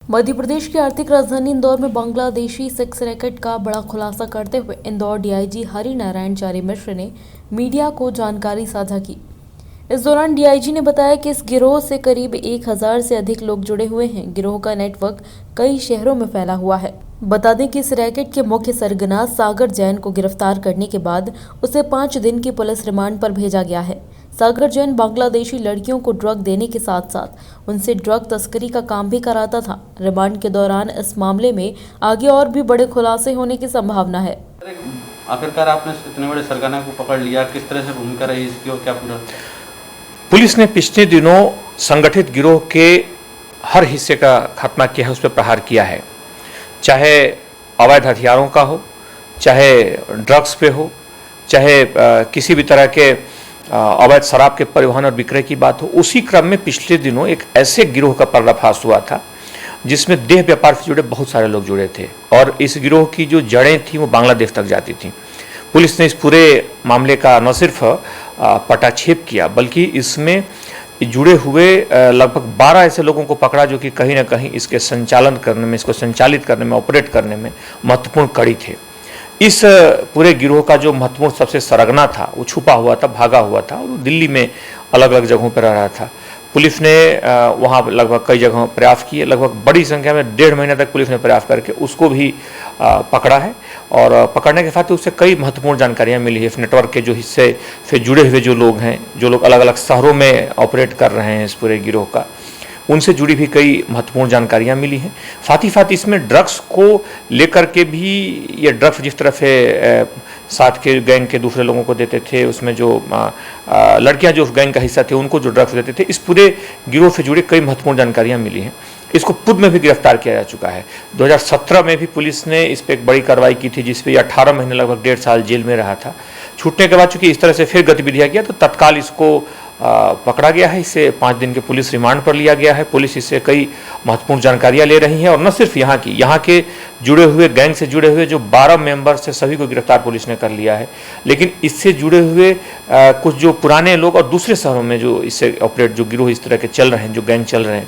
मध्य प्रदेश की आर्थिक राजधानी इंदौर में बांग्लादेशी सेक्स रैकेट का बड़ा खुलासा करते हुए इंदौर डीआईजी हरि नारायण चारी मिश्र ने मीडिया को जानकारी साझा की। इस दौरान डीआईजी ने बताया कि इस गिरोह से करीब 1000 से अधिक लोग जुड़े हुए हैं। गिरोह का नेटवर्क कई शहरों में फैला हुआ है। बता दें कि इस रैकेट के मुख्य सरगना सागर जैन को गिरफ्तार करने के बाद उसे 5 दिन की पुलिस रिमांड पर भेजा गया है। सागर जैन बांग्लादेशी लड़कियों को ड्रग देने के साथ साथ उनसे ड्रग तस्करी का काम भी कराता था। रिमांड के दौरान इस मामले में आगे और भी बड़े खुलासे होने की संभावना है। आखिरकार आपने इतने बड़े सरगना को पकड़ लिया, किस तरह से भूमिका रही इसकी और क्या पूरा? पुलिस ने पिछले दिनों संगठित गिरोह के हर हिस्से का खात्मा किया है, उस पर प्रहार किया है। चाहे अवैध हथियारों का हो, चाहे ड्रग्स पे हो, चाहे किसी भी तरह के अवैध शराब के परिवहन और विक्रय की बात हो। उसी क्रम में पिछले दिनों एक ऐसे गिरोह का पर्दाफाश हुआ था जिसमें देह व्यापार से जुड़े बहुत सारे लोग जुड़े थे और इस गिरोह की जो जड़ें थी वो बांग्लादेश तक जाती थी। पुलिस ने इस पूरे मामले का न सिर्फ पटाक्षेप किया बल्कि इसमें जुड़े हुए लगभग 12 ऐसे लोगों को पकड़ा जो कि कहीं ना कहीं इसके संचालन करने में, इसको संचालित करने में, ऑपरेट करने में महत्वपूर्ण कड़ी थे। इस पूरे गिरोह का जो महत्वपूर्ण सबसे सरगना था वो छुपा हुआ था, भागा हुआ था और वो दिल्ली में अलग अलग जगहों पर रह रहा था। पुलिस ने वहाँ लगभग कई जगहों प्रयास किए, लगभग बड़ी संख्या में 1.5 महीने तक पुलिस ने प्रयास करके उसको भी पकड़ा है और पकड़ने के साथ उससे कई महत्वपूर्ण जानकारियाँ मिली है। इस नेटवर्क के जो हिस्से से जुड़े हुए जो लोग हैं, जो लोग अलग अलग शहरों में ऑपरेट कर रहे हैं इस पूरे गिरोह का, उनसे जुड़ी भी कई महत्वपूर्ण जानकारियाँ मिली हैं। साथ ही साथ इसमें ड्रग्स को लेकर के भी, ये ड्रग्स जिस तरह से साथ के गैंग के दूसरे लोगों को देते थे, उसमें जो लड़कियां जो उस गैंग का हिस्सा थे उनको जो ड्रग्स देते थे, इस पूरे गिरोह से जुड़े कई महत्वपूर्ण जानकारियाँ मिली हैं। इसको पूर्व में भी गिरफ्तार किया जा चुका है। 2017 में भी पुलिस ने इस पर एक बड़ी कार्रवाई की थी जिस पे 18 महीने लगभग 1.5 साल जेल में रहा था। छूटने के बाद चूंकि इस तरह से फिर गतिविधियाँ किया तो तत्काल इसको पकड़ा गया है। इसे 5 दिन के पुलिस रिमांड पर लिया गया है। पुलिस इससे कई महत्वपूर्ण जानकारियां ले रही है और न सिर्फ यहाँ के जुड़े हुए गैंग से जुड़े हुए जो 12 मेंबर्स है सभी को गिरफ्तार पुलिस ने कर लिया है, लेकिन इससे जुड़े हुए कुछ जो पुराने लोग और दूसरे शहरों में जो इससे ऑपरेट जो गिरोह इस तरह के चल रहे हैं, जो गैंग चल रहे हैं,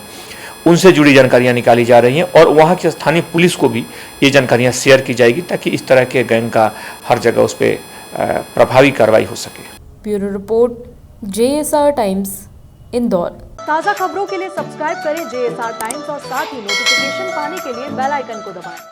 उनसे जुड़ी जानकारियां निकाली जा रही हैं और वहाँ की स्थानीय पुलिस को भी ये जानकारियाँ शेयर की जाएगी ताकि इस तरह के गैंग का हर जगह उस पर प्रभावी कार्रवाई हो सके। Bureau report, JSR times, Indore. ताज़ा खबरों के लिए सब्सक्राइब करें JSR टाइम्स और साथ ही नोटिफिकेशन पाने के लिए बेल आइकन को दबाएं।